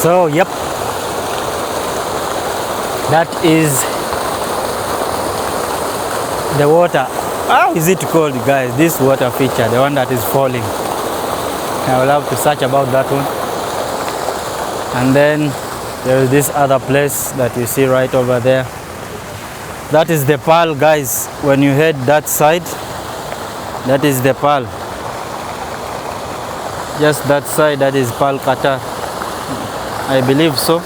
So yep, that is the water. How is it called, guys? This water feature, the one that is falling. I will have to search about that one. And then there is this other place that you see right over there. That is the Pearl, guys. When you head that side, that is the Pearl. Just that side, that is Pearl, Qatar. I believe so.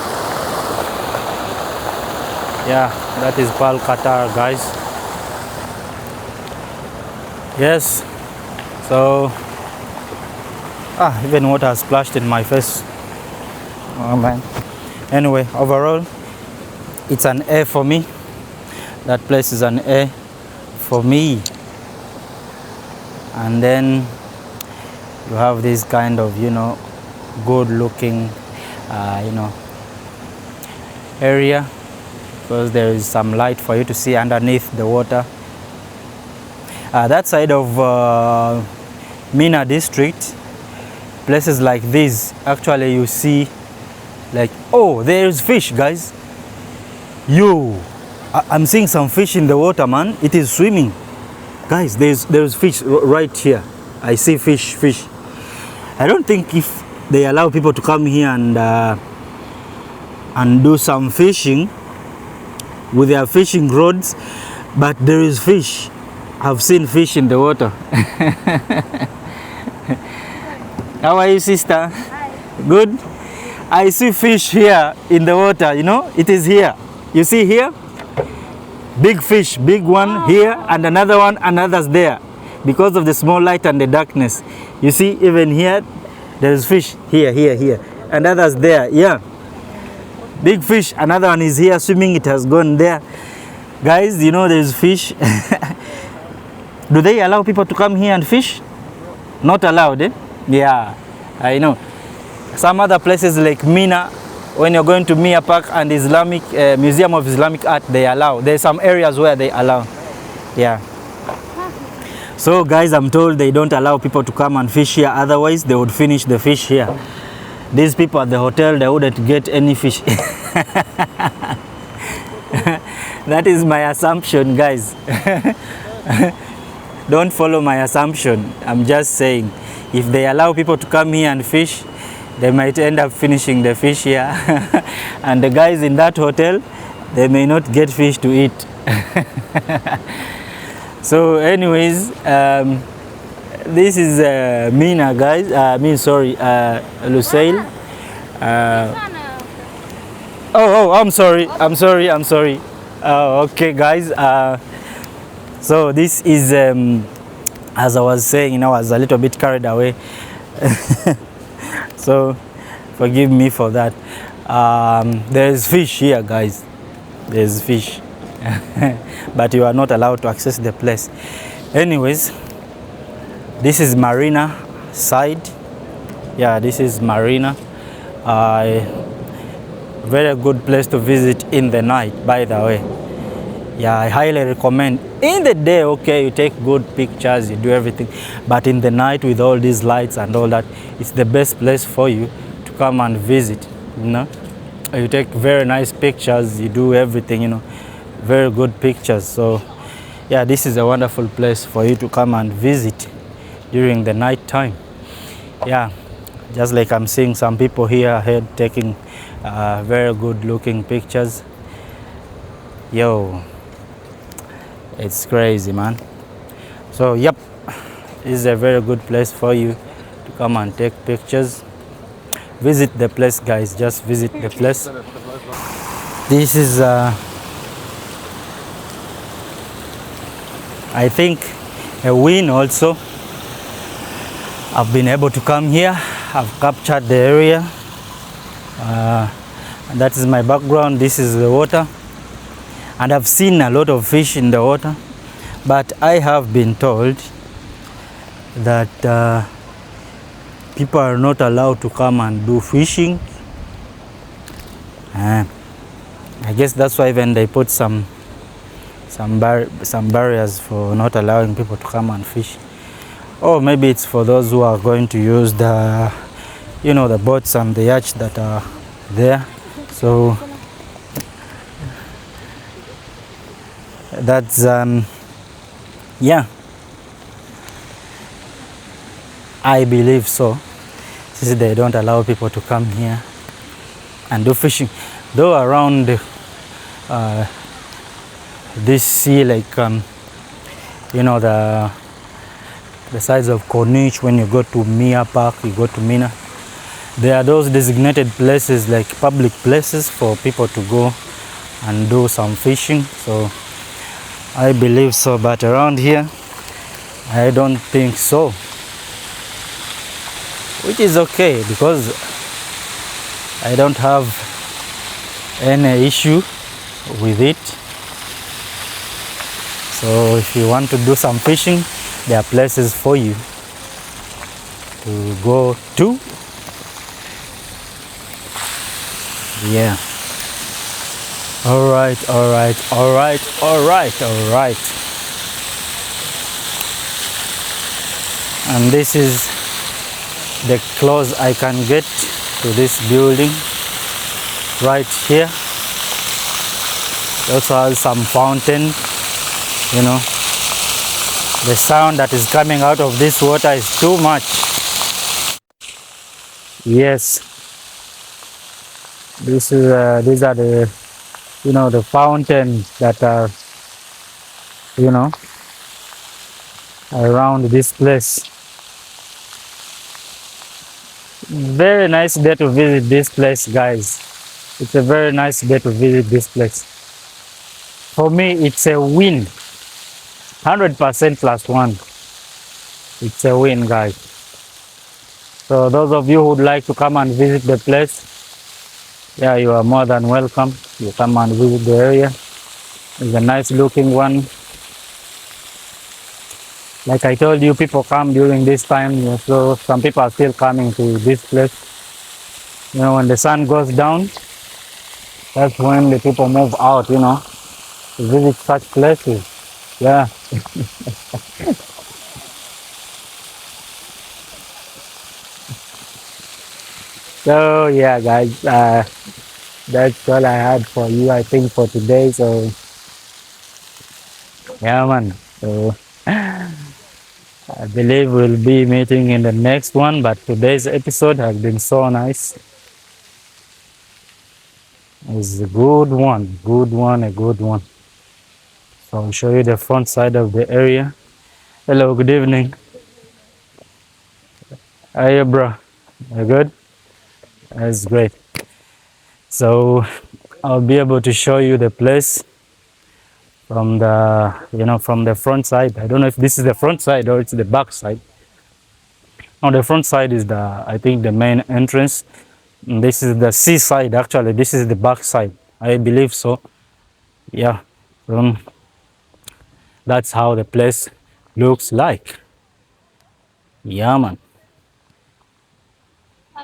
Yeah, that is Pearl, Qatar, guys. Yes. So, even water has splashed in my face. Oh man. Anyway, overall, it's an A for me. That place is an A for me. And then you have this kind of, good looking, area, because there is some light for you to see underneath the water. That side of Mina district, places like this, actually you see like, oh, there's fish, guys. I'm seeing some fish in the water, man. It is swimming, guys. There's fish right here. I see fish. I don't think if they allow people to come here and do some fishing with their fishing rods, but there is fish. I've seen fish in the water. How are you, sister? Hi. Good. I see fish here in the water. It is here. You see here? Big fish, big one here, and another one, and others there. Because of the small light and the darkness. You see, even here, there is fish here, and others there. Yeah. Big fish, another one is here swimming, it has gone there. Guys, there is fish. Do they allow people to come here and fish? Not allowed, eh? Yeah, I know. Some other places like Mina, when you're going to Mia Park and Islamic Museum of Islamic Art, they allow. There's some areas where they allow. Yeah. So guys, I'm told they don't allow people to come and fish here, otherwise they would finish the fish here. These people at the hotel, they wouldn't get any fish. That is my assumption, guys. Don't follow my assumption. I'm just saying, if they allow people to come here and fish, they might end up finishing the fish here. And the guys in that hotel, they may not get fish to eat. So anyways, this is Mina, guys. Lusail. I'm sorry. Okay, guys. So this is, as I was saying, I was a little bit carried away. So forgive me for that. There's fish here, guys. There's fish. But you are not allowed to access the place. Anyways, this is Marina side. Yeah, this is Marina. Very good place to visit in the night, by the way. Yeah, I highly recommend. In the day, okay, you take good pictures, you do everything, but in the night with all these lights and all that, it's the best place for you to come and visit. You take very nice pictures, you do everything, very good pictures. So yeah, this is a wonderful place for you to come and visit during the night time. Yeah, just like I'm seeing some people here ahead taking very good looking pictures. It's crazy, man. So yep, this is a very good place for you to come and take pictures. Visit the place, guys. Just visit the place. This is I think a win also. I've been able to come here. I've captured the area. And that is my background. This is the water. And I've seen a lot of fish in the water. But I have been told that people are not allowed to come and do fishing. I guess that's why even they put some barriers for not allowing people to come and fish. Or maybe it's for those who are going to use the, the boats and the yachts that are there. So that's yeah, I believe so, since they don't allow people to come here and do fishing, though around this sea, like you know, the sides of Corniche. When you go to Mia Park, you go to Mina, there are those designated places, like public places for people to go and do some fishing. So I believe so, but around here I don't think so, which is okay because I don't have any issue with it. So if you want to do some fishing, there are places for you to go to. Yeah. All right. And this is the close I can get to this building right here. It also has some fountain, you know. The sound that is coming out of this water is too much. Yes, these are the, you know, the fountains that are, you know, around this place. Very nice day to visit this place, guys. It's a very nice day to visit this place. For me, it's a win. 100% +1. It's a win, guys. So those of you who would like to come and visit the place, yeah, you are more than welcome. You come and visit the area. It's a nice looking one. Like I told you, people come during this time, so some people are still coming to this place. You know, when the sun goes down, that's when the people move out, you know, to visit such places. Yeah. So yeah, guys, that's all I had for you, I think, for today. So yeah, man. So I believe we'll be meeting in the next one, but today's episode has been so nice. It's a good one, a good one. So I'll show you the front side of the area. Hello, good evening. How are you, bro? You good? That's great. So I'll be able to show you the place from the, you know, from the front side. I don't know if this is the front side or it's the back side. On the front side is the, I think, the main entrance. And this is the seaside. Actually, this is the back side. I believe so. Yeah. That's how the place looks like. Yeah, man.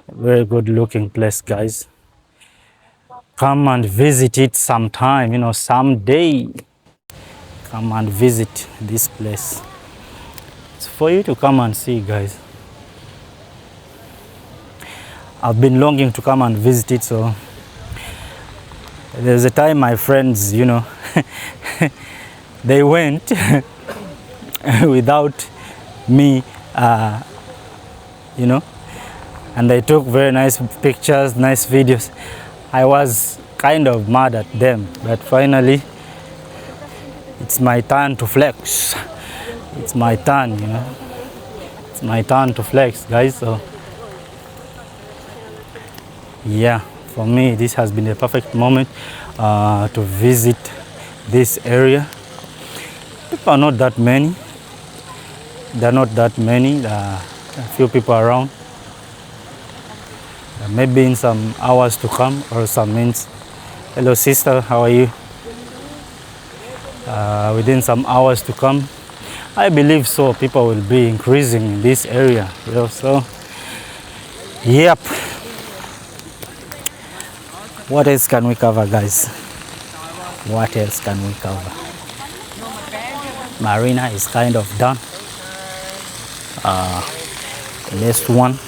Very good looking place, guys. Come and visit it sometime, you know, someday. Come and visit this place. It's for you to come and see, guys. I've been longing to come and visit it, so there's a time my friends, you know, they went without me, you know, and they took very nice pictures, nice videos. I was kind of mad at them, but finally it's my turn to flex. It's my turn, you know. It's my turn to flex, guys. So yeah, for me this has been a perfect moment to visit this area. People are not that many. There are not that many. There are a few people around. Maybe in some hours to come, or some minutes. Hello, sister, how are you? Within some hours to come, I believe so, people will be increasing in this area, you know. So yep. What else can we cover, guys? What else can we cover? Marina is kind of done. Next one.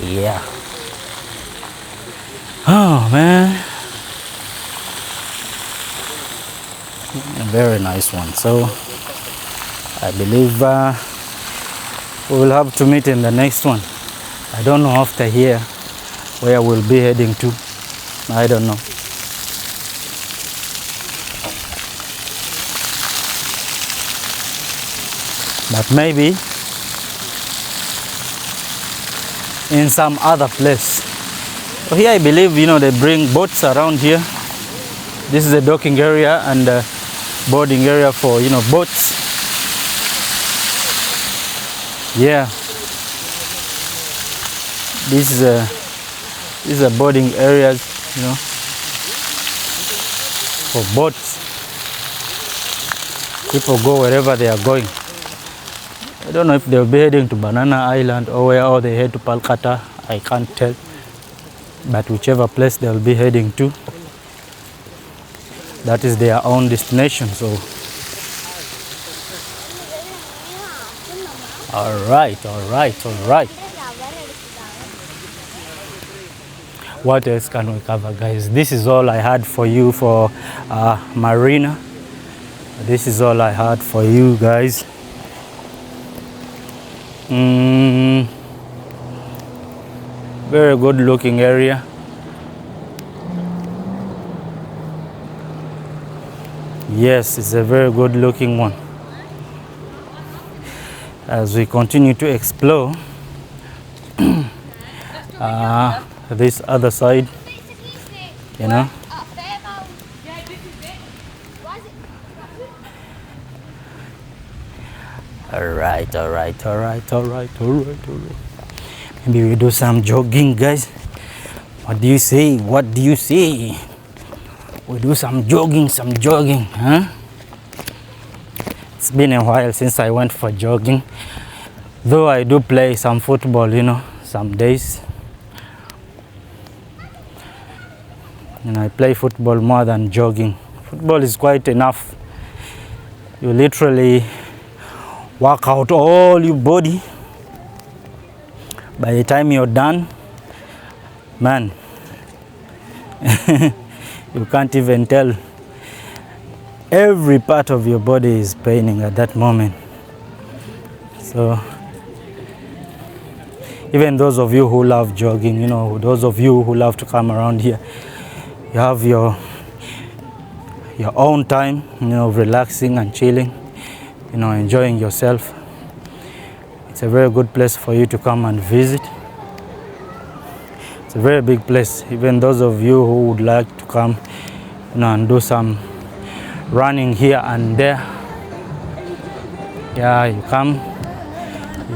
Yeah. Oh man, a very nice one. So I believe we will have to meet in the next one. I don't know after here where we'll be heading to. I don't know. But maybe in some other place. So here I believe, you know, they bring boats around here. This is a docking area and a boarding area for, you know, boats. Yeah. This is a boarding areas, you know, for boats. People go wherever they are going. I don't know if they'll be heading to Banana Island or where, or they head to Qatar. I can't tell. But whichever place they'll be heading to, that is their own destination. So, all right. What else can we cover, guys? This is all I had for you for Marina. This is all I had for you guys. Very good looking area. Yes, it's a very good looking one. As we continue to explore this other side, you know. All right. Maybe we do some jogging, guys. What do you say? We do some jogging, huh? It's been a while since I went for jogging. Though I do play some football, you know, some days. And I play football more than jogging. Football is quite enough. You literally work out all your body. By the time you're done, man, you can't even tell. Every part of your body is paining at that moment. So even those of you who love jogging, you know, those of you who love to come around here, you have your own time, you know, relaxing and chilling, you know, enjoying yourself. It's a very good place for you to come and visit. It's a very big place. Even those of you who would like to come, you know, and do some running here and there. Yeah, you come,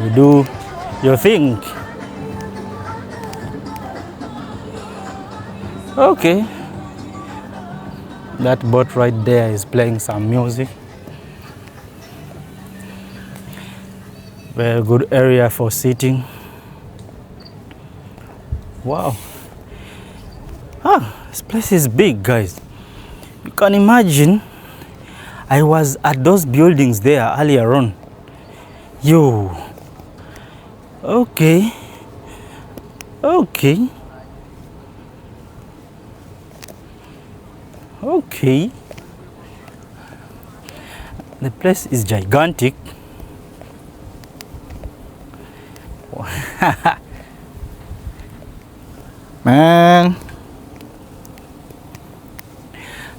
you do your thing. Okay. That boat right there is playing some music. Very good area for sitting. Wow. This place is big, guys. You can imagine, I was at those buildings there earlier on. Yo. Okay. The place is gigantic. Man.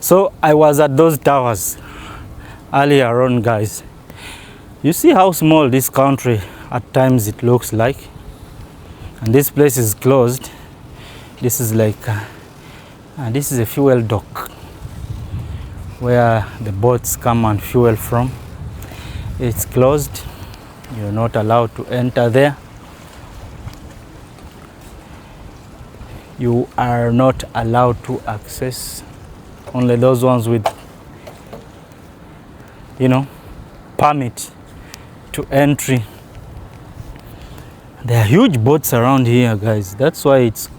So I was at those towers earlier on, guys. You see how small this country at times it looks like, and this place is closed. This is like this is a fuel dock where the boats come and fuel from. It's closed. You're not allowed to enter there. You are not allowed to access. Only those ones with, you know, permit to entry. There are huge boats around here, guys. That's why it's,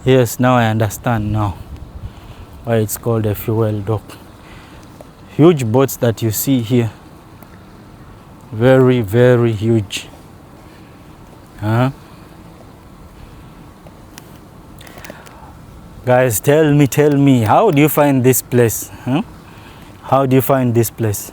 yes, now I understand now why it's called a fuel dock. Huge boats that you see here. Very, very huge. Guys, tell me, how do you find this place? Huh? How do you find this place?